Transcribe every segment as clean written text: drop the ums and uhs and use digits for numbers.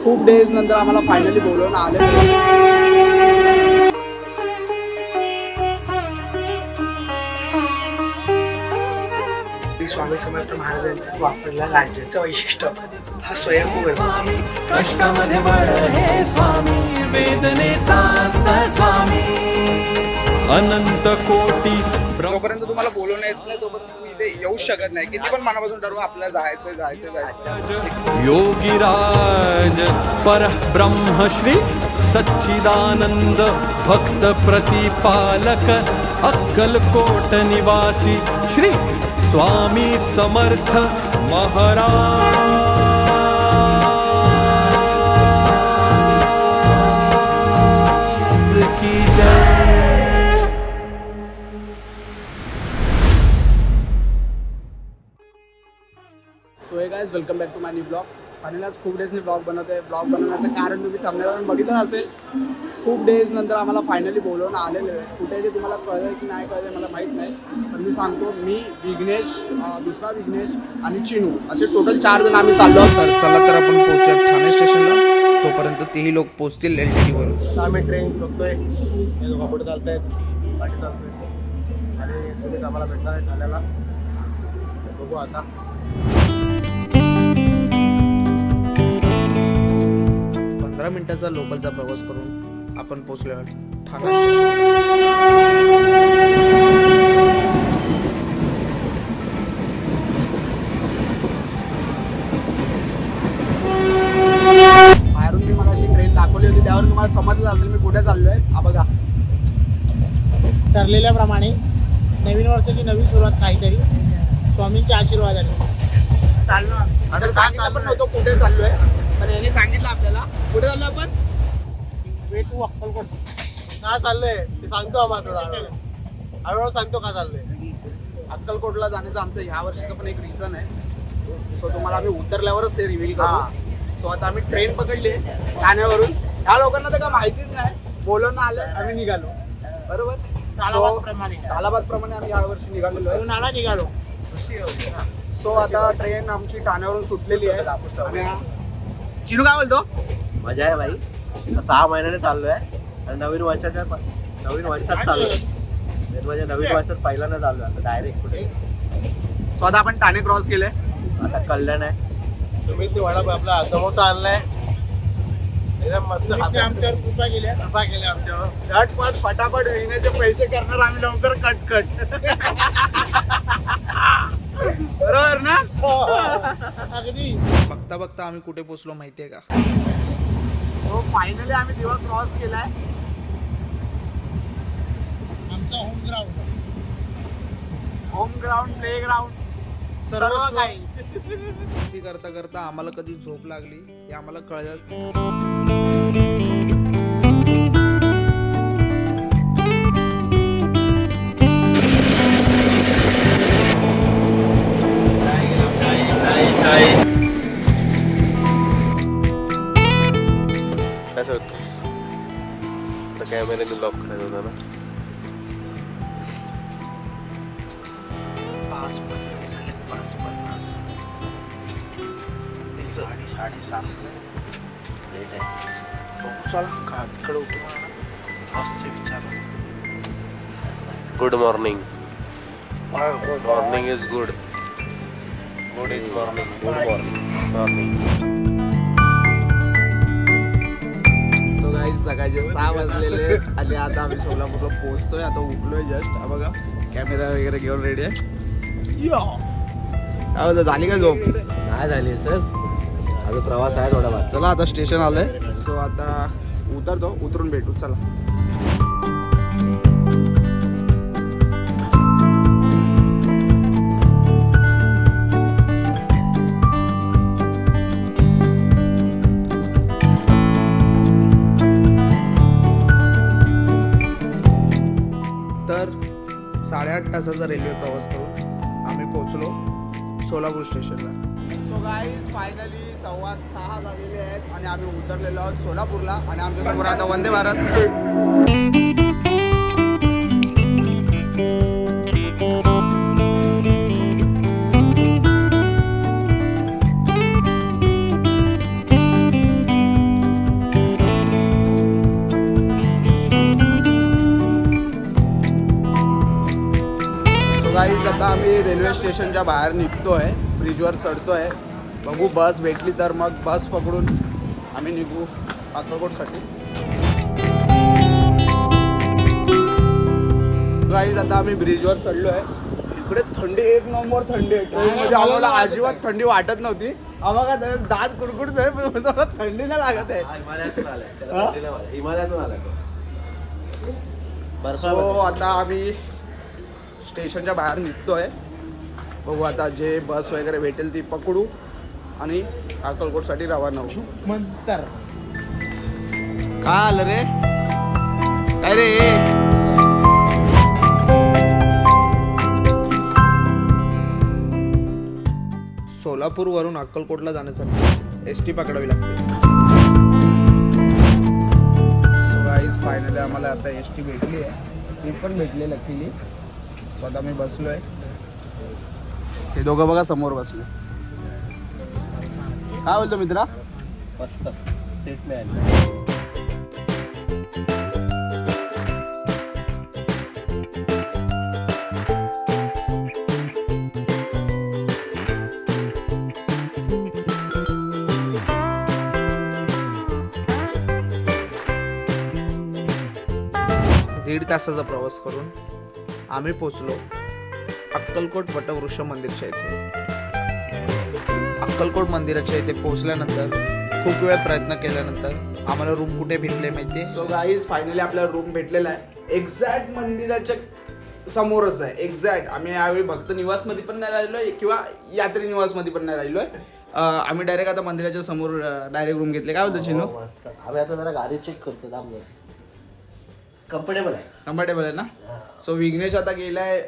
खूप डेज नंतर आम्हाला फायनली बोलवून आले. स्वामी समर्थ महाराजांचा वापरला राज्याचं वैशिष्ट्य हा स्वयंभू गणपती. कष्टामध्ये बळ हे स्वामी, वेदनेचा अंत स्वामी, अनंत कोटी जोपर्यंत तुम्हाला बोलवणं येत नाही तोपर्यंत तुम्ही इथे येऊ शकत नाही. किती पण मनापासून ठरवा आपल्याला जायचं. योगीराज परब्रह्म श्री सच्चिदानंद भक्त प्रतिपालक अक्कलकोट निवासी श्री स्वामी समर्थ महाराज की जय. So hey guys, welcome back to my new blog. Finally आज खूप डेजनी ब्लॉग बनवतोय. ब्लॉग बनवण्याचं कारण तुम्ही थंबनेलवरून बघितलं असेल. खूप डेज नंतर आम्हाला फायनली बोलवून आलेलं आहे. कुठे ते तुम्हाला कळलं की नाही कळलं मला माहीत नाही, पण मी सांगतो, मी विघ्नेश, दुसरा विघ्नेश आणि चिनू असे टोटल 4 जण आम्ही चाललो. तर चला तर आपण पोहोचूया ठाणे स्टेशनला. तोपर्यंत तेही लोक पोहोचतील LTT वरून. आम्ही ट्रेन शोधतोय. हे लोक पुढे चालत आहेत, पाठी चालतोय आणि सुमित आम्हाला भेटणार आहे ठाण्याला. बघू आता. मिनिटाचा लोकलचा प्रवास करून आपण पोहोचलो ठाणे स्टेशन. बाहेरून मी मला अशी ट्रेन दाखवली होती, त्यावर तुम्हाला समजलं असेल मी कुठे चाललोय. हा बघा, ठरलेल्याप्रमाणे नवीन वर्षाची नवीन सुरुवात काहीतरी स्वामींच्या आशीर्वादाने चाललो. आता सांगितलं पण नव्हतं कुठे चाललोय, पण यांनी सांगितलं आपल्याला कुठे चाललो आपण. Way to Akkalkot. का चाललंय ते सांगतो आम्हाला थोडा हळूहळू सांगतो का चाललंय. अक्कलकोटला जाण्याचं आमचं ह्या वर्षीचं पण एक रिझन आहे. सो तुम्हाला आम्ही उतरल्यावरच ते रिव्हील करू. सो आता आम्ही ट्रेन पकडली ठाण्यावरून. ह्या लोकांना तर काय माहितीच नाही, बोलवून आलं आम्ही निघालो. बरोबर, सालाबाद प्रमाणे आम्ही ह्या वर्षी निघालो. सो आता ट्रेन आमची ठाण्यावरून सुटलेली आहे. आणि चिनू काय बोलतो? मजा आहे भाई. 6 महिन्याने चाललोय आणि नवीन वर्षात चाललोय. म्हणजे नवीन वर्षात पहिल्यांदा चाललोय असं डायरेक्ट कुठे. सो आता आपण ठाणे क्रॉस केले. आता कल्याण आहे. तुम्ही ते वडा आपला समोसा आणलाय एकदम मस्त. आमच्यावर कृपा केल्या आमच्यावर. झटपट फटाफट विण्याचे पैसे करणार आम्ही लवकर कट. बरोबर ना? अगदी. बघता बघता आम्ही कुठे पोहोचलो माहितीये का? हो, फायनली आम्ही दिवा क्रॉस केलाय. आमचा होम ग्राउंड, प्ले ग्राउंड, सर्व काही. मस्ती करता करता आम्हाला कधी झोप लागली हे आम्हाला कळलंच नाही. कसं होतोस आता कॅमेऱ्याने लॉक करायचा होता ना. 5:50 झाले. 5:50 आणि 7:30 लेट आहे. बघू चला का तिकडे उतरून बसचे विचार. Good morning. Morning is good. Good is morning. Good morning. So guys, सकाळचे 6 वाजलेले आहेत आणि आता आम्ही सोलापूरला पोहोचतोय. आता उठलोय जस्ट. हा बघा, कॅमेरा वगैरे घेऊन रेडी आहे. काय होतं, झाली का झोप? काय झाली सर, अजून प्रवास आहे थोडा भात. चला आता स्टेशन आलंय. सो आता उतरतो, उतरून भेटू. चला. तर 8.5 तासाचा रेल्वे प्रवास करून आम्ही पोहोचलो सोलापूर स्टेशनला. सो गाईज, फायनली 6:15 झालेले आहेत आणि आम्ही उतरलेलो आहोत सोलापूरला. आणि आमच्या समोर आता वंदे भारत. आता आम्ही रेल्वे स्टेशनच्या बाहेर निघतोय, ब्रिजवर चढतोय. बघू बस भेटली तर मग बस पकडून आम्ही निघू अक्कलकोटसाठी. गाईज आता आम्ही ब्रिजवर चढलोय. इकडे थंडी, एक नंबर थंडी आहे. ट्रेनमध्ये आम्हाला अजिबात थंडी वाटत नव्हती. आम्हाला दात कुडकुडत आहे पण मला थंडी नाही लागत आहे. हिमालयातून आलाय, हिमालयातून आलाय. सो आता आम्ही स्टेशनच्या बाहेर निघतोय. बघू आता जे बस वगैरे भेटेल ती पकडू आणि अक्कलकोटसाठी रवाना होऊ. मंतर काय आलं रे? काय रे? सोलापूरवरून अक्कलकोटला जाण्यासाठी ST पकडावी लागते. गाईज फायनली आम्हाला आता ST भेटली आहे. सीट पण भेटली लकीली. स्वतः मी बसलोय. ते दोघं बघा समोर बसले. काय बोलतो मित्रा? मस्त सीट मिळाली. दीड तासाचा प्रवास करून आम्ही पोचलो अक्कलकोट वटवृक्ष मंदिरच्या इथे. अक्कलकोट मंदिराच्या इथे पोहोचल्यानंतर खूप वेळ प्रयत्न केल्यानंतर आम्हाला रूम कुठे भेटले माहिती आहे? सो गाईज फायनली आपल्याला रूम भेटलेला आहे. एक्झॅक्ट मंदिराच्या समोरच आहे. एक्झॅक्ट. आम्ही यावेळी भक्त निवासमध्ये पण नाही राहिलोय किंवा यात्री निवासमध्ये पण नाही राहिलोय. आम्ही डायरेक्ट आता मंदिराच्या समोर डायरेक्ट रूम घेतले. काय बोलतो चिनू? मस्त. आम्ही आता जरा गाडी चेक करतो. कम्फर्टेबल आहे. कम्फर्टेबल आहे ना? सो विघ्नेश आता गेलाय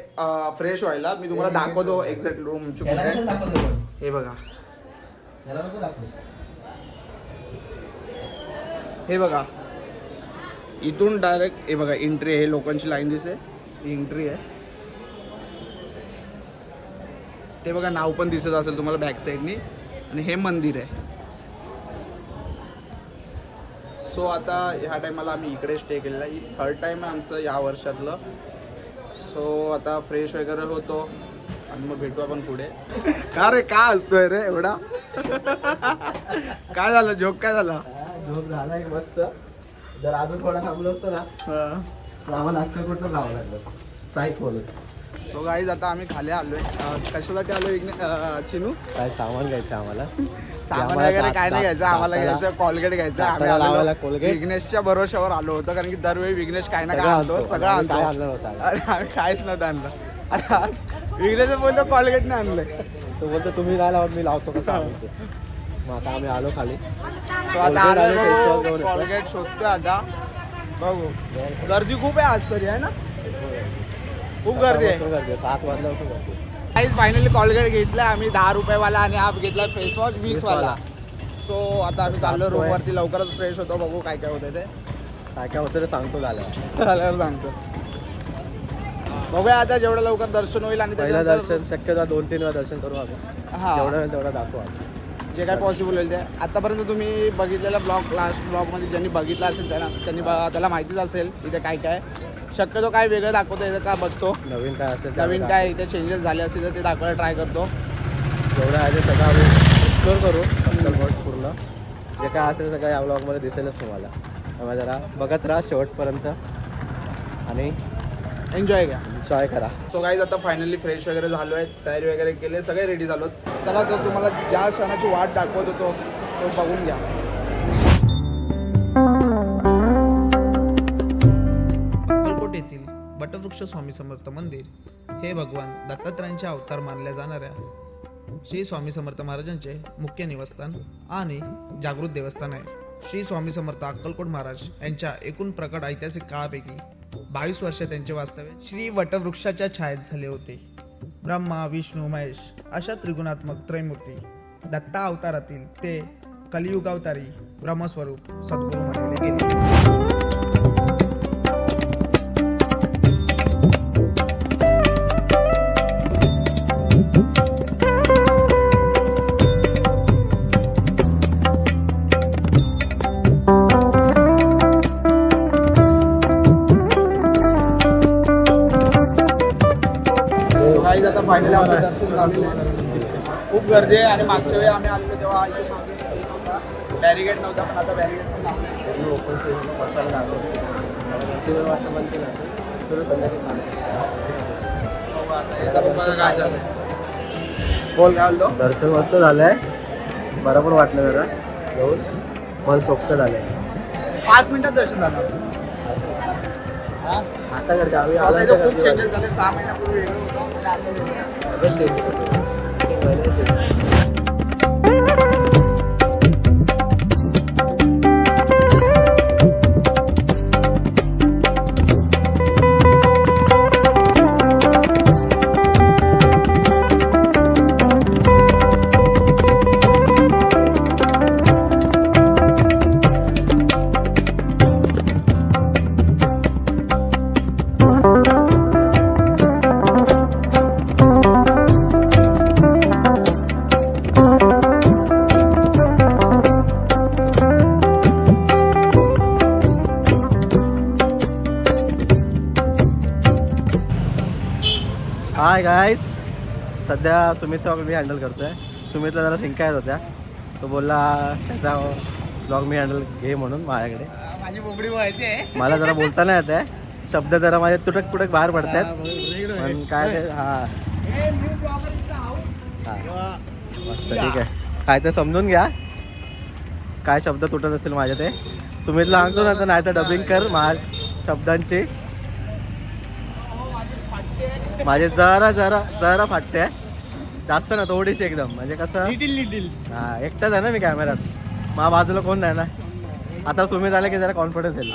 फ्रेश व्हायला. मी तुम्हाला दाखवतो एक्झॅक्ट रूम. हे बघा, हे बघा. इथून डायरेक्ट हे बघा एंट्री आहे. लोकांची लाईन दिसते, ही एंट्री आहे. ते बघा नाव पण दिसत असेल तुम्हाला बॅक साईडनी. आणि हे मंदिर आहे. सो आता ह्या टायमाला आम्ही इकडे स्टे केलेला. ही 3rd टाइम आहे आमचं या वर्षातलं. सो आता फ्रेश वगैरे होतो आणि मग भेटू आपण पुढे. का रे, का हसतोय रे एवढा? काय झालं? जोक काय झाला? झोप झाला एक मस्त. जर अजून थोडा थांबलो असतो ना तर आम्हाला अक्कलकोटला जावं लागलं. स्ट्राईक बोलत. सो गाईज आता आम्ही खाली आलोय. कशासाठी आलोय चिनू? काय सामान घ्यायचं आम्हाला. सामान वगैरे काय नाही घ्यायचं. आम्हाला घ्यायचं कोलगेट घ्यायचं. आम्ही आलो कोलगेट. विघ्नेशच्या भरोशावर आलो होतो कारण की दरवेळी विघ्नेश काय ना काय आणतो. सगळं आणतो. अरे आम्ही काहीच नव्हतं आणलं. अरे आज विघ्नेश बोलतो कोलगेट नाही आणलंय. तो बोलतो तुम्ही काय लावत मी लावतो कसं. मग आता आम्ही आलो खाली. सो आता आलो कोलगेट शोधतोय आता. बघू गर्दी खूप आहे आज तरी आहे ना? खूप गर्दी आहे. 7 वाजल्यापासून गर्दी. काहीच फायनली कोलगेट घेतला आम्ही 10 रुपयावाला आणि आप घेतला फेस वॉश 20 वाला. सो आता आम्ही चाललो रूमवरती. लवकरच फ्रेश होतो. बघू काय काय होतं ते. काय काय होतं ते सांगतो झालं झाल्यावर सांगतो. बघूया आता जेवढं लवकर दर्शन होईल आणि पहिलं त्याच्यानंतर दर्शन शक्यता 2-3 वेळा दर्शन करू आपण. हा तेवढं दाखवू आपण. जे काय पॉसिबल होईल ते. आतापर्यंत तुम्ही बघितलेला ब्लॉग, लास्ट ब्लॉगमध्ये ज्यांनी बघितला असेल त्याला माहितीच असेल इथे काय काय. शक्यतो काय वेगळं दाखवतो येतं का बघतो. नवीन काय असेल नवीन काय इथे चेंजेस झाले असेल तर ते दाखवायला ट्राय करतो. जेवढं आहे ते सगळं आम्ही एक्सप्लोर करू अक्कलकोट पूर्ण. जे काय असेल सगळं या ब्लॉगमध्ये दिसेलच तुम्हाला. त्यामुळे जरा बघत राहा शेवटपर्यंत आणि एन्जॉय घ्या. एन्जॉय करा. सो गाईज आता फायनली फ्रेश वगैरे झालो आहे. तयारी वगैरे केले. सगळे रेडी झालो. चला तर तुम्हाला ज्या क्षणाची वाट दाखवत होतो तो बघून घ्या. अक्कलकोट येथील वटवृक्ष स्वामी समर्थ मंदिर हे भगवान दत्तात्रयांचे अवतार मानल्या जाणाऱ्या श्री स्वामी समर्थ महाराजांचे मुख्य निवासस्थान आणि जागृत देवस्थान आहे. श्री स्वामी समर्थ अक्कलकोट महाराज यांच्या एकूण प्रकट ऐतिहासिक काळापैकी 22 वर्ष त्यांचे वास्तव्य श्री वटवृक्षाच्या छायेत झाले होते. ब्रह्मा, विष्णू, महेश अशा त्रिगुणात्मक त्रयमूर्ती दत्ता अवतारातील ते कलियुगावतारी ब्रह्मस्वरूप सद्गुरू मानले गेले. आता फायनली आपलं दर्शन झालेलं आहे. खूप गर्दी आहे आणि मागच्या वेळी आम्ही आलेलो तेव्हा बॅरिगेट नव्हता, पण आता बॅरिगेट पण लावला. ओपन स्टेजला बसायला लागतो वाटतं बनते नसेल तर काय झालं बोल काय बोलतो. दर्शन मस्त झालंय, बरं पण वाटलं जरा जाऊन, मन सोपतं झालंय. 5 मिनिटात दर्शन झालं. आता करते आम्ही आता इथं खूप चेंजेस झाले. 6 महिन्यापूर्वी वेगळं होतं आणि आता वेगळं आहे. हाय गाईज, सध्या सुमितचा ब्लॉग मी हँडल करतोय. सुमितला जरा शिंका येत होत्या, तो बोलला त्याचा ब्लॉग मी हँडल घे म्हणून माझ्याकडे. माझी बोबडी माहिती आहे. मला जरा बोलता नाही येत आहे, शब्द जरा माझे तुटक तुटक बाहेर पडतात, पण काय ते हां मस्त ठीक आहे. काय ते समजून घ्या, काय शब्द तुटत असेल माझे ते. सुमितला सांगतो ना, तर नाही तर डबिंग कर माझ्या शब्दांची. माझे जरा जरा जरा फाटते आहे, जास्त ना, थोडीशी एकदम. म्हणजे कसं हां एकटाच आहे ना मी कॅमेऱ्यात, माझ्या बाजूला कोण नाही ना. आता सुमित आला की जरा कॉन्फिडन्स येईल.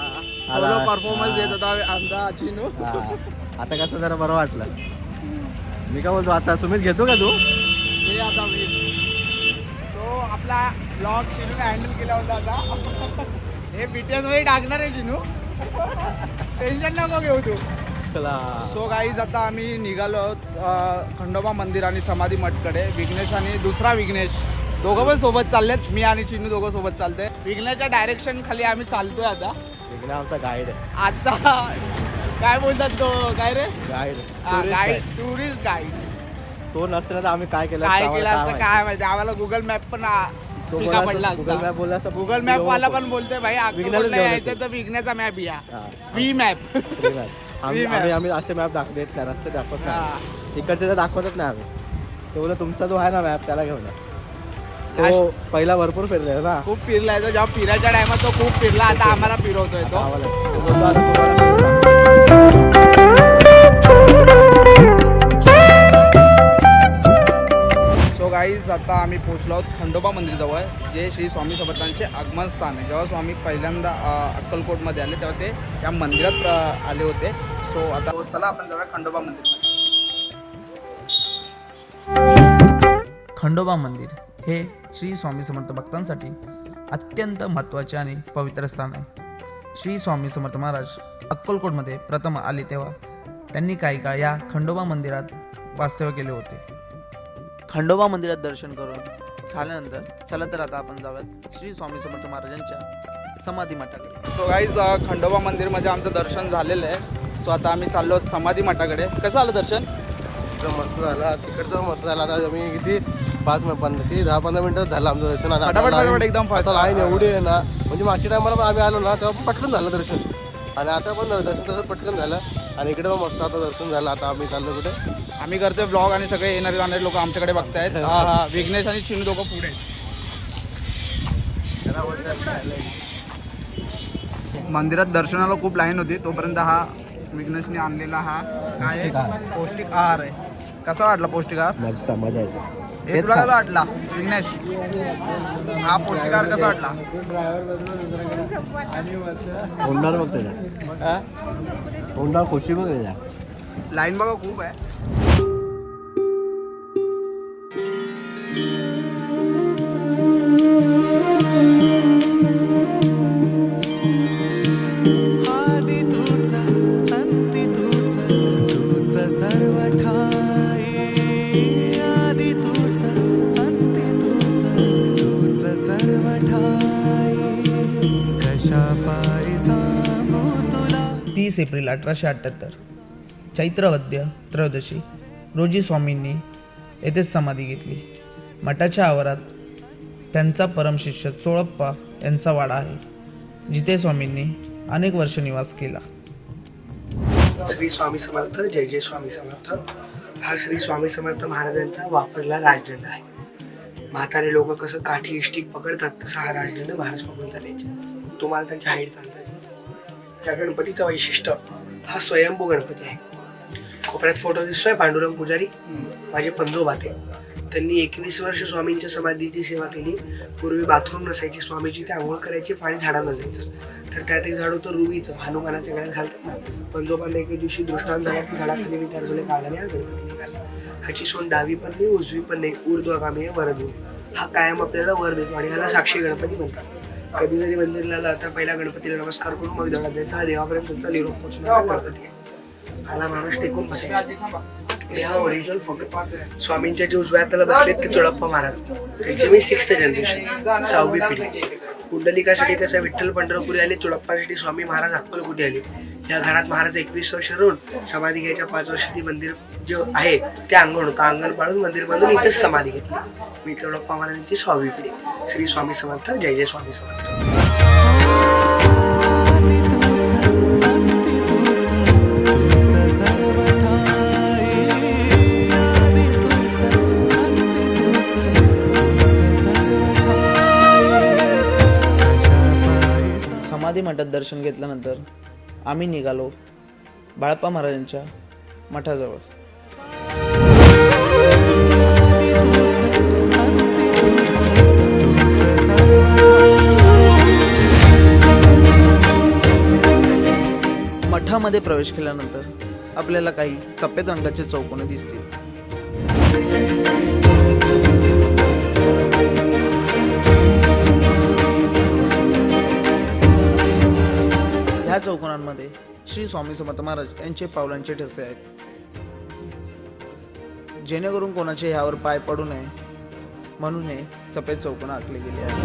परफॉर्मन्स देत होता आमचा चिनू. आता कसं जरा बरं वाटलं. मी काय बोलतो, आता सुमित घेतो का तू? हे आता सो आपला ब्लॉग चिनूने हँडल केला होता. आता हे BTS मध्ये टाकणार आहे चिनू, टेन्शन नको घेऊ तू. चला सो गाईज आता आम्ही निघालो आहोत खंडोबा मंदिर आणि समाधी मठकडे. विघ्नेश आणि दुसरा विघ्नेश दोघं पण सोबत चाललेत. मी आणि चिनू दोघं सोबत चालतोय. विघ्नेशच्या डायरेक्शन खाली आम्ही चालतोय आता. विघ्न आमचा गाईड आहे. आजचा काय बोलतात तो, काय रे गाईड गाईड, टुरिस्ट गाईड. तो नसला तर आम्ही काय केलं काय असतं केलं आम्हाला असतं काय माहिती. आम्हाला गुगल मॅप पण तो फिका पडला गुगल मॅप बोलला असं गुगल मॅप वाला पण बोलतोय भाई विघ्नेला अक्कलकोटला घेऊन यायचं येतो. तर विघ्नेचा मॅप या हां. We map. आम्ही map. आम्ही आम्ही असे मॅप दाखवत त्या रस्ते दाखवत नाही, इकडचे तर दाखवतच नाही आम्ही. तो बोला तुमचा जो आहे ना मॅप त्याला घेऊन या. तो पहिला भरपूर फिरलेला ना, खूप फिरलाय तो. जेव्हा फिरायच्या टायमात तो खूप फिरला. आता आम्हाला फिरवतोय तो. आम्हाला तो बोलतो आता तुम्हाला सो गाईज आता आम्ही पोहोचलो आहोत खंडोबा मंदिरजवळ, जे श्री स्वामी समर्थांचे आगमन स्थान आहे. जेव्हा स्वामी पहिल्यांदा अक्कलकोटमध्ये आले तेव्हा ते या मंदिरात आले होते. सो आता चला आपण जाऊया खंडोबा मंदिर. खंडोबा मंदिर हे श्री स्वामी समर्थ भक्तांसाठी अत्यंत महत्त्वाचे आणि पवित्र स्थान आहे. श्री स्वामी समर्थ महाराज अक्कलकोटमध्ये प्रथम आले तेव्हा त्यांनी काही काळ या खंडोबा मंदिरात वास्तव्य केले होते. खंडोबा मंदिरात दर्शन करून झाल्यानंतर चला तर आता आपण जाऊयात श्री स्वामी समर्थ महाराजांच्या समाधी मठाकडे. सो गाईज खंडोबा मंदिरमध्ये आमचं दर्शन झालेलं आहे. सो आता आम्ही चाललो समाधी मठाकडे. कसं आलं दर्शन? मस्त झाला, तिकडचं मस्त झाला. आता आम्ही किती 10-15 मिनिटं झालं आमचं दर्शन. फटाफट एकदम fast. आता लाईन एवढी आहे ना, म्हणजे मागच्या टायमाला आम्ही आलो ना तेव्हा पण पटकन झालं दर्शन, आणि आता पण दर्शन तसं पटकन झालं. आणि इकडे पण मस्त आता दर्शन झालं. आता आम्ही चाललो कुठे, आम्ही करतोय ब्लॉग आणि सगळे येणारे जाणारे लोक आमच्याकडे बघतायत. विघ्नेश आणि चिनू दोघं पुढे. मंदिरात दर्शनाला खूप लाईन होती, तोपर्यंत हा विघ्नेशने आणलेला हा काय आहे? पौष्टिक आहार आहे. कसा वाटला पौष्टिक आहार? माझी मजा येते. हे तुला कसा वाटला विघ्नेश? हा पौष्टिक आहार कसा वाटला? होणार बघ त्याच्या, होणार खुशी बघ त्याच्या. लाईन बघा खूप आहे. आदि तुझा अंती तुझा तुझा सर्व ठाई. आदि तुझा अंती तुझा तुझा सर्व ठाई. कशा पायी सांगू तुला. 30 एप्रिल 1878 चैत्रवद्य त्रयोदशी रोजी स्वामींनी येथेच समाधी घेतली. मठाच्या आवारात त्यांचा परमशिष्य चोळप्पा यांचा वाडा आहे, जिथे स्वामींनी अनेक वर्ष निवास केला. श्री स्वामी समर्थ. जय जय स्वामी समर्थ. हा श्री स्वामी समर्थ महाराजांचा वापरला राजदंड आहे. म्हातारे लोक कसं काठी इष्टिक पकडतात तसा हा राजदंड महाराज पकडून चालायचे. तुम्हाला त्यांची हाईट चालवायची. त्या गणपतीचं वैशिष्ट्य हा स्वयंभू गणपती आहे. कोपऱ्यात फोटो दिसतोय पांडुरंग पुजारी, माझे पंजोबा ते. त्यांनी 21 वर्ष स्वामींच्या समाधीची सेवा केली. पूर्वी बाथरूम नसायची, स्वामीची ते आंघोळ करायचे, पाणी झाडांना जायचं. तर त्यात एक झाड होतं रुईचं, हनुमानाच्या गळ्यात घालतात ना. पंजोबांना एके दिवशी दृष्टांत झाला की झाडाखाली मी त्या जुले काढल्याने हा गणपती निघाला. ह्याची सोन डावी पण नाही, उजवी पण नाही, ऊर्ध्वगामी आहे, वरदूर. हा कायम आपल्याला वर देतो आणि ह्याला साक्षी गणपती म्हणतात. कधी जरी मंदिरला आला तर पहिला गणपतीला नमस्कार करून मग धडा द्यायचा. हा देवापर्यंत तुमचा निरोप पोहोचणारा गणपती आहे. ह्याला महाराज टेकून बसायचा. हा ओरिजिनल फोटो स्वामींच्या जे उजव्या हाताला बसलेत ते चोळप्पा महाराज, त्यांचे मी 6th जनरेशन, 6वी पिढी. कुंडलिकासाठी कसं विठ्ठल पंढरपुरी आले, चोळप्पासाठी स्वामी महाराज अक्कलकोटी आले. या घरात महाराज 21 वर्ष राहून समाधी घ्यायच्या 5 वर्षाची मंदिर जे आहे ते अंगण होतं. अंगण पाडून मंदिर बांधून इथेच समाधी घेतली. मी चोळप्पा महाराजांची 6वी पिढी. श्री स्वामी समर्थ. जय जय स्वामी समर्थ. समाधी मठात दर्शन घेतल्यानंतर आम्ही निघालो बाळप्पा महाराजांच्या मठाजवळ. मठामध्ये प्रवेश केल्यानंतर आपल्याला काही सफेद रंगाचे चौकोने दिसतील. ह्या चौकोनांमध्ये श्री स्वामी समर्थ महाराज यांचे पावलांचे ठसे आहेत, जेणेकरून कोणाचे ह्यावर पाय पडू नये म्हणून हे सफेद चौकोन आखले गेले आहेत.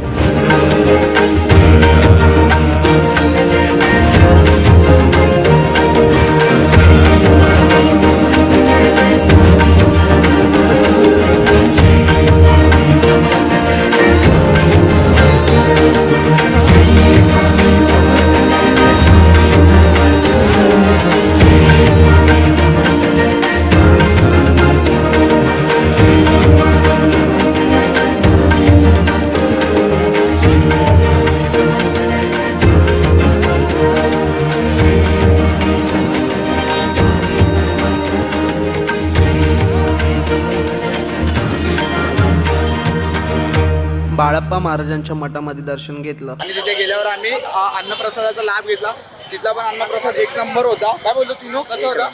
बाळप्पा महाराजांच्या मठामध्ये दर्शन घेतलं आणि तिथे गेल्यावर आम्ही अन्नप्रसादाचा लाभ घेतला. तिथला पण अन्नप्रसाद एक नंबर होता. काय बोलतो तिनो, कसं होता?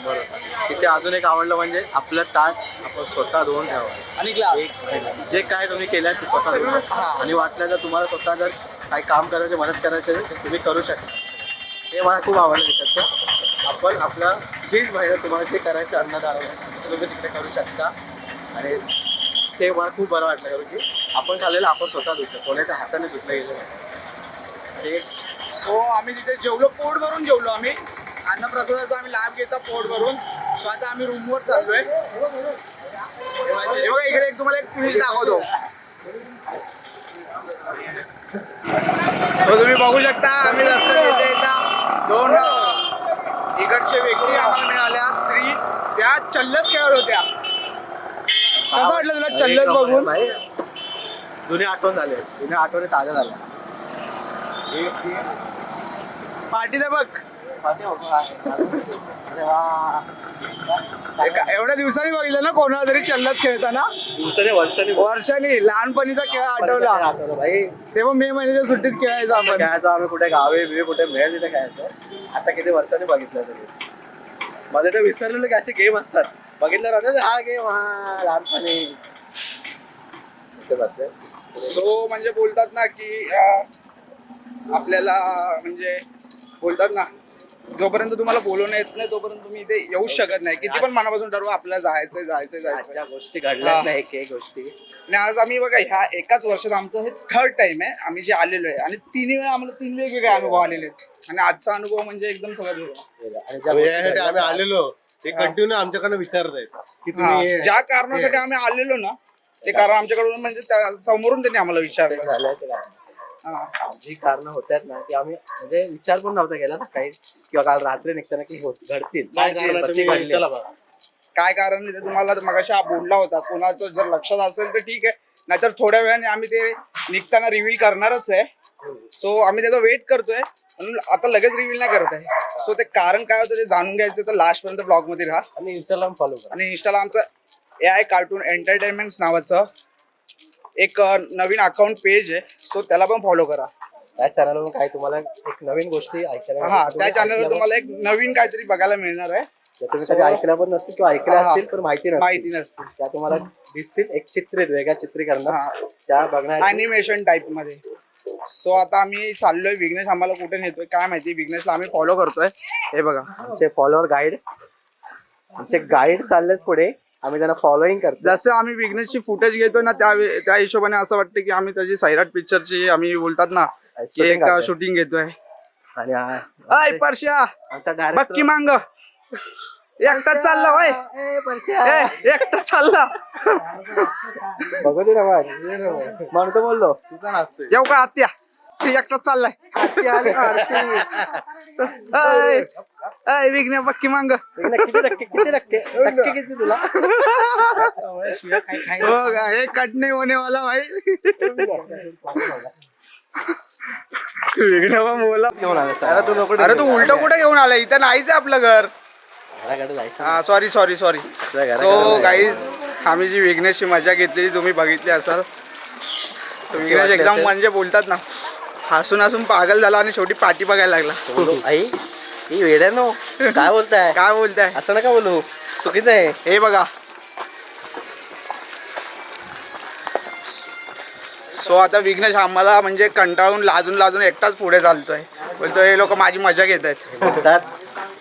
तिथे अजून एक आवडलं म्हणजे आपलं ताट आपण स्वतः धुवून ठेवा आणि ग्लास. जे काय तुम्ही केलं ते स्वतः धुवून. आणि वाटलं जर तुम्हाला स्वतः जर काही काम करायचे, मदत करायचे तर तुम्ही करू शकता. हे मला खूप आवडलं तिकडचं. आपण आपला जी महिना तुम्हाला जे करायचं अन्नदान तुम्ही तिकडे करू शकता. आणि ते मला खूप बरं वाटलं, कारण की आपण खाल्लेलं आपण स्वतः धुतलं, कोणाच्या हाताने धुतलं गेलं नाही. सो आम्ही तिथे जेवलो, पोट भरून जेवलो. आम्ही अन्नप्रसादाचा आम्ही लाभ घेता पोट भरून. सो आता आम्ही रूमवर चाललोय. हे बघा इकडे एक तुम्हाला एक ट्विस्ट दाखवतो. सो तुम्ही बघू शकता आम्ही रस्त्यात येता 2 इकडचे व्यक्ती आम्हाला मिळाल्या, स्त्री. त्या चल्लस खेळत होत्या. कसं वाटलं तुला चल्लस बघून? जुने आठवण झाले, जुने आठवणी ताज्या झाल्या. पार्टी दे बघ. एवढ्या दिवसांनी बघितलं ना कोणाला तरी चल्लस खेळताना. वर्षांनी लहानपणीचा खेळ आठवला. तेव्हा मे महिन्याच्या सुट्टीत खेळायचं आपण. खेळायचो आम्ही कुठे गावे बिवे कुठे मिळेल तिथे खेळायचो. आता किती वर्षांनी बघितलं तरी. मध्ये ते विसरलेले की असे गेम असतात, बघितलं राहते हा गेम, हा लहानपणी. सो म्हणजे बोलतात ना की आपल्याला म्हणजे बोलतात ना, जोपर्यंत तुम्हाला बोलवणं येत नाही तोपर्यंत तुम्ही इथे येऊच शकत नाही. किती पण मनापासून ठरवा आपल्याला जायचंय. गोष्टी घडल्या नाही, एक गोष्टी. आणि आज आम्ही बघा ह्या एकाच वर्षात आमचं हे 3rd टाइम आहे आम्ही जे आलेलो आहे. आणि 3 वेळा आम्हाला 3 वेगवेगळे अनुभव आलेले आहेत. आणि आजचा अनुभव म्हणजे एकदम सगळ्यात वेगळा. आम्ही आलेलो ते कंटिन्यू आमच्याकडनं विचारत आहेत की हा, तुम्ही ज्या कारणासाठी आम्ही आलेलो ना ते कारण आमच्याकडून म्हणजे समोरून त्यांनी आम्हाला विचारलं. झालंय ते काय हा. जी कारणं होत्यात ना ती आम्ही म्हणजे विचार पण नव्हता केला सकाळी किंवा काल रात्री निघताना की घडतील काय कारण आहे, बच्ची तुम्ही घडली. चला बघा. काय कारण आहे ते तुम्हाला मगाशी हा बोलला होता. कोणाचं जर लक्षात असेल तर ठीक आहे, नाहीतर थोड्या वेळाने आम्ही ते निघताना रिव्हील करणारच आहे. सो आम्ही त्याचा वेट करतोय म्हणून आता लगेच रिव्हील नाही करत आहे. सो ते कारण काय होतं ते जाणून घ्यायचं तर लास्ट पर्यंत ब्लॉग मध्ये राहा. आणि इंस्टाग्राम फॉलो करा. आणि इंस्टाला आमचं AI कार्टून एंटरटेनमेंट नावाचं एक नवीन अकाउंट पेज आहे. सो त्याला पण फॉलो करा. त्या चॅनलवर काय तुम्हाला एक नवीन गोष्टी ऐकायला हा, मिळतील. त्या चॅनलवर तुम्हाला एक नवीन काहीतरी बघायला मिळणार आहे. ज्या तुम्ही कधी ऐकल्या पण नसतील किंवा ऐकल्या हा. असतील पण माहिती माहिती नसतील नसते. त्या तुम्हाला दिसतील एक चित्रित वेगळ्या चित्रीकरणात हा. त्या बघण्यासाठी अॅनिमेशन टाइप मध्ये. सो आता आम्ही चाललोय. विघ्नेश आम्हाला कुठे नेतोय काय माहिती. विघ्नेशला आम्ही फॉलो करतोय. हे बघा आमचे फॉलोअर गाईड आमचे गाईड चाललेत पुढे आम्ही त्यांना फॉलोईंग करतो. जसं आम्ही विघ्नेशची फुटेज घेतोय ना त्या हिशोबाने असं वाटतं की आम्ही त्याची सैराट पिक्चरची आम्ही बोलतात ना की Shooting एक करतोय. शूटिंग घेतोय. आणि अय परश्या आमचा बक्की मांग एकटाच चालला होय. एकटाच चालला. बघू दे ना म्हणून तर बोललो येऊ का आत्या ती एकटाच चाललाय. अय विघ्ने बक्की मांग. किती टक्के किती तुला हो का हे कट नाही होणे वाला भाई. विघ्ने पण बोला. घेऊन आला तू नको अरे तू उलट कुठे घेऊन आला. इथं नाहीच आहे आपलं घर. घराकडे जायचं हा सॉरी. सो गाईज आम्ही जी विघ्नेशची मजा घेतली तुम्ही बघितली असाल. तो विघ्नेश एकदम म्हणजे बोलतात ना हसून हसून पागल झाला आणि शेवटी पाठी बघायला लागला. बोलू आई ही वेड्यानो काय बोलताय काय बोलताय. असं नका बोलू चुकीचं आहे. हे बघा. सो आता विघ्नेश आम्हाला म्हणजे कंटाळून लाजून एकटाच पुढे चालतोय. बोलतो हे लोक माझी मजा घेत आहेत. म्हणतात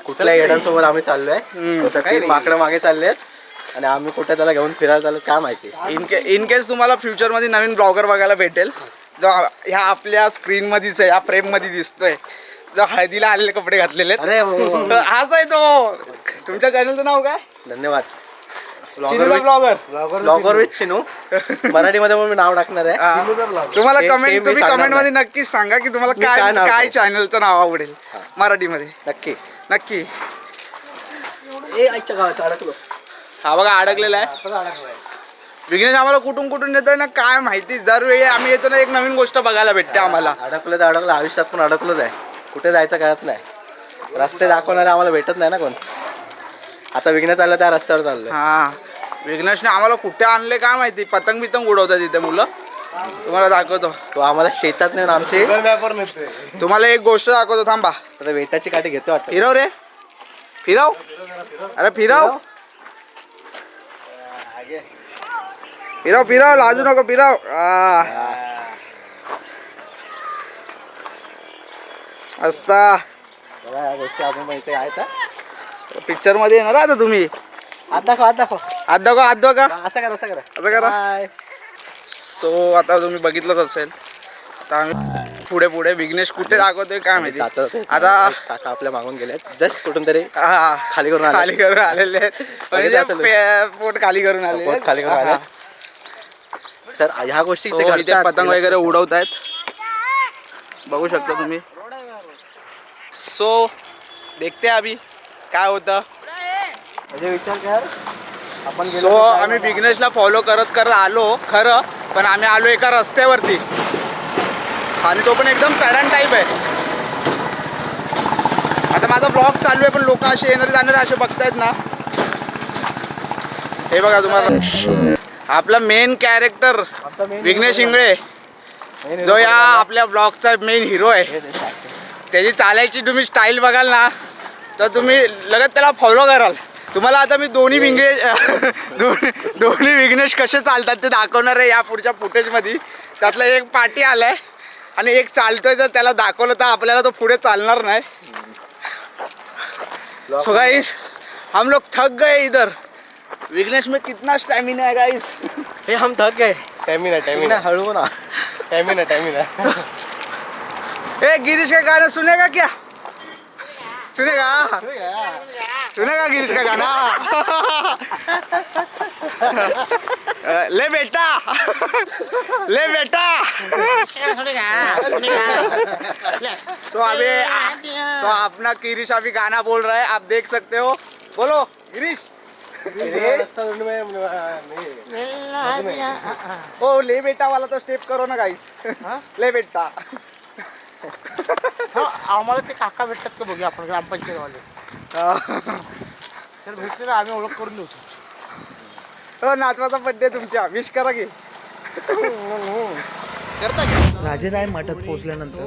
कुठल्या येड्यांसोबत आम्ही चाललोय काही माकडं मागे चाललेत आणि आम्ही कुठे त्याला घेऊन फिरायला चाललो काय माहिती. इन केस तुम्हाला फ्युचर मध्ये नवीन ब्लॉगर बघायला भेटेल जो ह्या आपल्या स्क्रीन मध्येच आहे या फ्रेम मध्ये दिसतोय जो हळदीला आलेले कपडे घातलेले आहेत. अरे हाच आहे तो. तुमच्या चॅनलचं नाव काय. धन्यवाद. ब्लॉगर. ब्लॉगर विथ चिनू मराठीमध्ये पण मी नाव टाकणार आहे. तुम्हाला ते मी मी सांगणार कमेंट मध्ये नक्कीच सांगा की तुम्हाला मी काय नाव काय ठेवू. चॅनलचं नाव आवडेल मराठीमध्ये. नक्की नक्की. आईच्या गावात अडकलो. हा बघा अडकलेला आहे. विघ्नेश आम्हाला कुठून येतोय ना काय माहिती. दरवेळी आम्ही येतो ना एक नवीन गोष्ट बघायला भेटते आम्हाला. अडकलं तर अडकलं आयुष्यात पण अडकलोच आहे. कुठे जायचं कळत नाही. रस्ते दाखवणारे आम्हाला भेटत नाही ना कोण. आता विघ्न चाललं त्या रस्त्यावर चाललोय. हा विघ्नेशने आम्हाला कुठे आणले काय माहिती. पतंग बितंग उडवतात तिथे मुलं. तुम्हाला दाखवतो. तो आम्हाला शेतात नेऊन आमची तुम्हाला एक गोष्ट दाखवतो थांबा. आता वेताची काठी घेतो वाटतं. फिरव रे फिरव. अरे फिरव फिरव लाजू नको फिरव. असता बघा या गोष्टी आपण माहिती आहेत. पिक्चर मध्ये येणार आता तुम्ही. हात दाखव हात दाखव हात का असं करा असं करा असं करा. Bye. सो आता तुम्ही बघितलंच असेल. आता आम्ही पुढे विघ्नेश कुठे दाखवतोय काय माहिती. जातो ते. आता काका आपल्या मागून गेलेत जस्ट कुठून तरी हा खाली करून आले. खाली करून आलेले आहेत. म्हणजे असेल. पोट खाली करून आलेले पोट खाली करून आले. तर ह्या गोष्टी इथे So, इथे घडतात. पतंग वगैरे उडवत आहेत बघू शकता तुम्ही. सो देखते अभि काय होतं. म्हणजे विचार कर आपण गेलो सो तर काय आम्ही होणार? विघ्नेशला फॉलो करत आलो खरं. पण आम्ही आलो एका रस्त्यावरती आणि तो पण एकदम चढण टाईप आहे. आता माझा ब्लॉग चालू आहे पण लोक असे येणारे जाणारे असे बघतायत ना. हे बघा तुम्हाला आपला मेन कॅरेक्टर विघ्नेश इंगळे जो या आपल्या ब्लॉगचा मेन हिरो आहे. त्याची चालायची तुम्ही स्टाईल बघाल ना तर तुम्ही लगेच त्याला फॉलो कराल. तुम्हाला आता मी दोन्ही विघ्नेश कसे चालतात ते दाखवणार आहे या पुढच्या फुटेजमध्ये. त्यातला एक पाठी आलाय आणि एक चालतोय तर त्याला दाखवलं तर आपल्याला तो पुढे चालणार नाही. सो गाइस हम लोग थक गए इधर. विघ्नेश में कितना स्टैमिना है गाइस. हे हम थक गए. टॅमिना हळू ना. टॅमिना ए गिरीश का गाना सुनेगा क्या. सुनेगा सुनेगा गिरीश का गाना ले बेटा ले बेटा सो अपना गिरीश अभी गाना बोल रहा है, आप देख सकते हो। बोलो गिरीश। ओ ले बेटा वाला तो स्टेप करो ना गाईस। ले बेटा आम्हाला ते काका भेटतात का बघूया आपण ग्रामपंचायतवाले. सर भेटले ना, आम्ही ओळख करून देऊ. हो नातवाचा बर्थडे तुमच्या, विश करा की. राजेराय मठात पोहोचल्यानंतर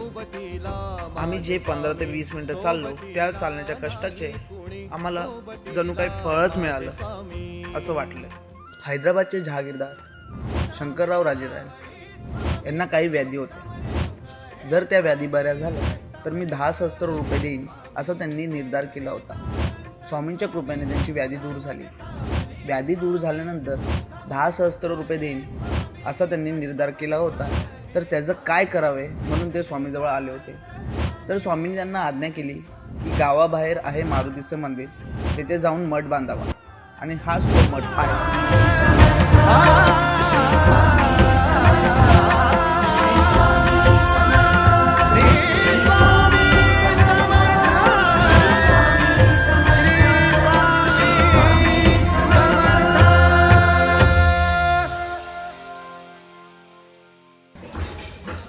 आम्ही जे 15 ते 20 मिनिटं चाललो, त्या चालण्याच्या कष्टाचे आम्हाला जणू काही फळच मिळालं असं वाटलं. हैदराबादचे जहागीरदार शंकरराव राजेराय यांना काही व्याधी होत्या. जर त्या व्याधी बऱ्या झाल्या तर मी 10 सहस्त्र रुपये देईन असा त्यांनी निर्धार केला होता. स्वामींच्या कृपेने त्यांची व्याधी दूर झाली. व्याधी दूर झाल्यानंतर 10 सहस्त्र रुपये देईन असा त्यांनी निर्धार केला होता. तर त्याचं काय करावे म्हणून ते स्वामीजवळ आले होते. तर स्वामींनी त्यांना आज्ञा केली की गावाबाहेर आहे मारुतीचं मंदिर, तिथे जाऊन मठ बांधावा. आणि हाच तो मठ आहे.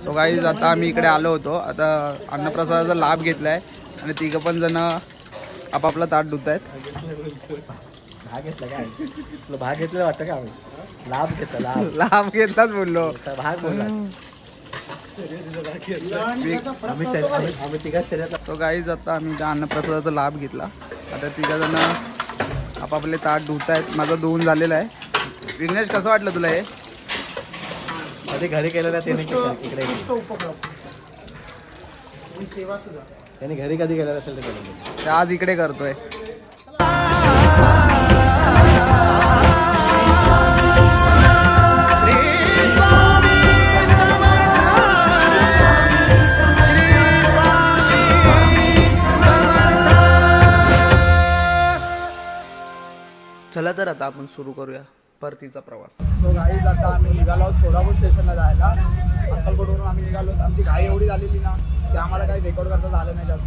सो गाईज आता आम्ही इकडे आलो होतो. आता अन्नप्रसादाचा लाभ घेतला आहे आणि तिघं पण जण आपापला ताट धुत आहेत. भाग घेतला काय तुला? भाग घेतलं वाटतं का? आम्ही लाभ घेतला. लाभ लाभ घेतलाच बोललो. भाग बोलला. आम्ही तिघाच शर्यत. सो गाईज आता आम्ही त्या अन्नप्रसादाचा लाभ घेतला. आता तिघं जण आपापले ताट धुत आहेत. माझं धुवून झालेलं आहे. विघ्नेश कसं वाटलं तुला हे? कधी घरी केलेलं त्याने इकडे त्याने घरी कधी केलेलं असेल ते केलेलं. ते आज इकडे करतोय. चला तर आता आपण सुरू करूया परतीचा प्रवास. सो गाईज आता आम्ही निघालो सोलापूर स्टेशनला जायला. अक्कलकोटवरून आम्ही निघालो. आमची घाई एवढी झालेली ना की आम्हाला काही रेकॉर्ड करता झालं नाही जास्त.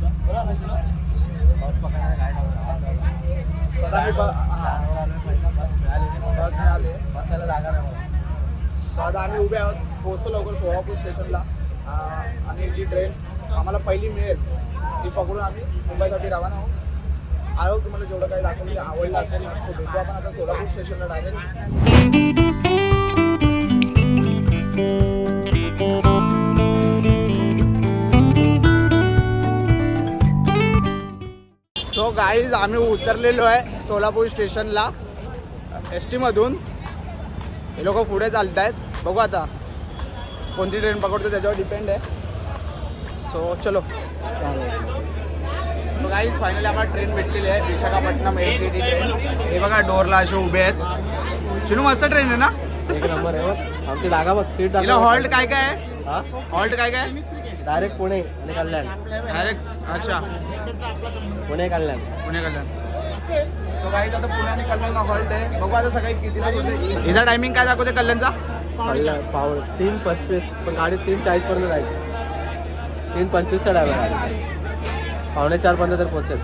स्वतः मी बस मिळाले बसायला जागा नाही मला. सो आता आम्ही उभे आहोत. पोहोचतो लवकर सोलापूर स्टेशनला. आणि जी ट्रेन आम्हाला पहिली मिळेल ती पकडून आम्ही मुंबईसाठी रवाना आहोत. आयो तुम्हाला जेवढं काही दाखवलं आवडलं असेल तर भेटू आपण आता सोलापूर स्टेशनला डायरेक्ट. सो गाईज आम्ही उतरलेलो आहे सोलापूर स्टेशनला ST मधून. हे लोक पुढे चालत आहेत. बघू आता कोणती ट्रेन पकडतो त्याच्यावर डिपेंड आहे. सो चलो. सो गाईज फायनली आम्हाला ट्रेन भेटलेली आहे. Visakhapatnam LTT train. हे बघा डोरला असे उभे आहेत. चिनू मस्त ट्रेन आहे ना? एक नंबर आहे. आमची जागा बघ. सीट तिला हॉल्ट काय काय आहे? हा हॉल्ट काय काय? डायरेक्ट पुणे आणि कल्याण. डायरेक्ट अच्छा पुणे कल्याण. पुणे कल्याण. सो गाईज आता पुणे आणि कल्याणला हॉल्ट आहे. बघू आता सकाळी कितीला होते. हिचा टायमिंग काय दाखवते कल्याणचा? पावर 3:25 पण गाडी 3:40 पर्यंत जायची. 3:25चा ड्रायव्हर आहे. 3:45 पर्यंत तर पोहोचेल.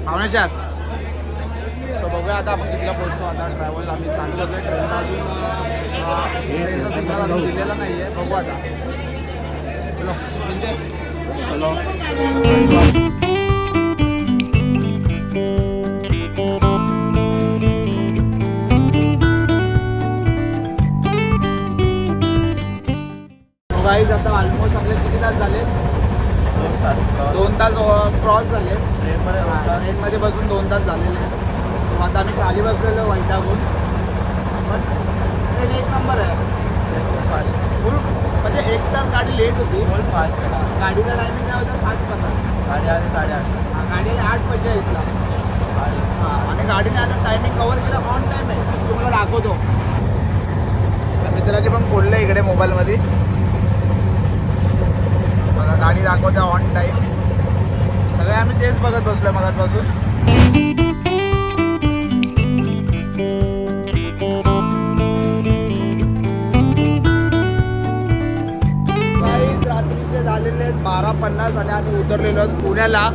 3:45. सो बघूया आता आपण कितीला पोहोचतो. आता ट्रॅव्हल आम्ही चालू होतो. ट्रेनला अजून ट्रेनचा सिग्नल अजून दिलेला नाही आहे. बघू आता. चलो चलो. गाईज आता ऑलमोस्ट आपले किती तास झाले? 2 तास क्रॉस झाले. ट्रेनमध्ये बसून 2 तास झालेले. सो आता आम्ही खाली बसलेलो वैतागून. पण ट्रेन एक नंबर आहे. फुल म्हणजे 1 तास गाडी लेट होती. फुल फास्ट. गाडीचा टायमिंग काय होता? 7:50. गाडी आली 8:30. गाडी 8:45ला. आणि गाडीने आता टायमिंग कव्हर केला. ऑन टाईम आहे. तुम्हाला दाखवतो. मित्रांनी पण बोललं इकडे मोबाईलमध्ये. बघा गाडी दाखवते ऑन टाईम. सगळे आम्ही तेच बघत बसलो मगाचपासून. 12:50 आणि आम्ही उतरलेलो आहोत पुण्याला.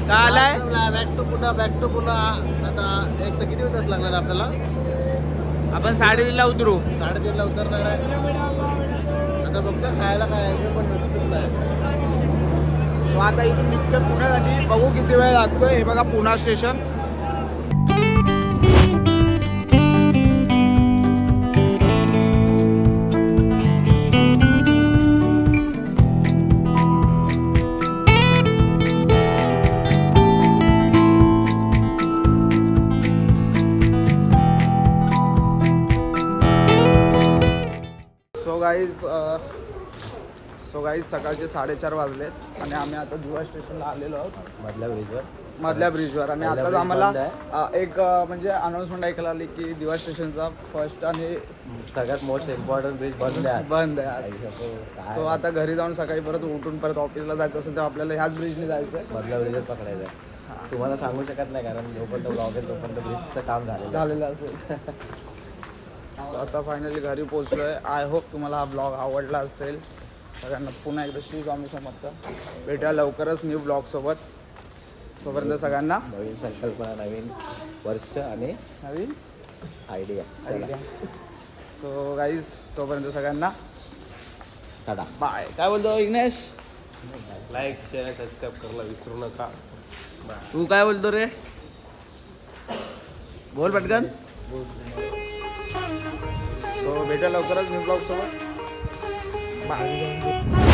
काय आलाय? बॅक टू पुन्हा आता एक तर किती तास लागणार आपल्याला? आपण 3:30ला उतरू. 3:30ला उतरणार आहे. आता बघतो खायला काय आहे ते पण दिसत नाही. सो आता इथून निघतो पुण्यासाठी. बघू किती वेळ लागतोय. हे बघा पुणा स्टेशन. सो गाईज सकाळचे 4:30 वाजलेत आणि आम्ही आता जुवा स्टेशनला आलेलो आहोत मधल्या ब्रिजवर. आणि आताच आम्हाला एक म्हणजे अनाऊन्समेंट ऐकायला आली की दिवा स्टेशनचा फर्स्ट आणि सगळ्यात मोस्ट इम्पॉर्टंट ब्रिज बंद आहे आज. सो आता घरी जाऊन सकाळी परत उठून परत ऑफिसला जायचं असेल तर आपल्याला ह्याच ब्रिजने जायचं आहे. मधल्या ब्रिजच पकडायचं आहे. तुम्हाला सांगू शकत नाही कारण जोपर्यंत ब्लॉग आहे तोपर्यंत ब्रिजचं काम झालेलं असेल. So आता फायनली घरी पोहोचलोय. आय होप तुम्हाला हा ब्लॉग आवडला असेल. सगळ्यांना पुन्हा एकदा श्री स्वामी समर्थ. भेटूया लवकरच न्यू ब्लॉग सोबत. तोपर्यंत सगळ्यांना नवीन संकल्पना, नवीन वर्ष आणि नवीन आयडिया. सो गाईज तोपर्यंत सगळ्यांना टाटा. बाय. काय बोलतो विघ्नेश? लाईक शेअर सबस्क्राईब करायला विसरू नका. तू काय बोलतो रे? बोल पटकन. सो भेटूया लवकरच न्यू ब्लॉग सोबत. बाय.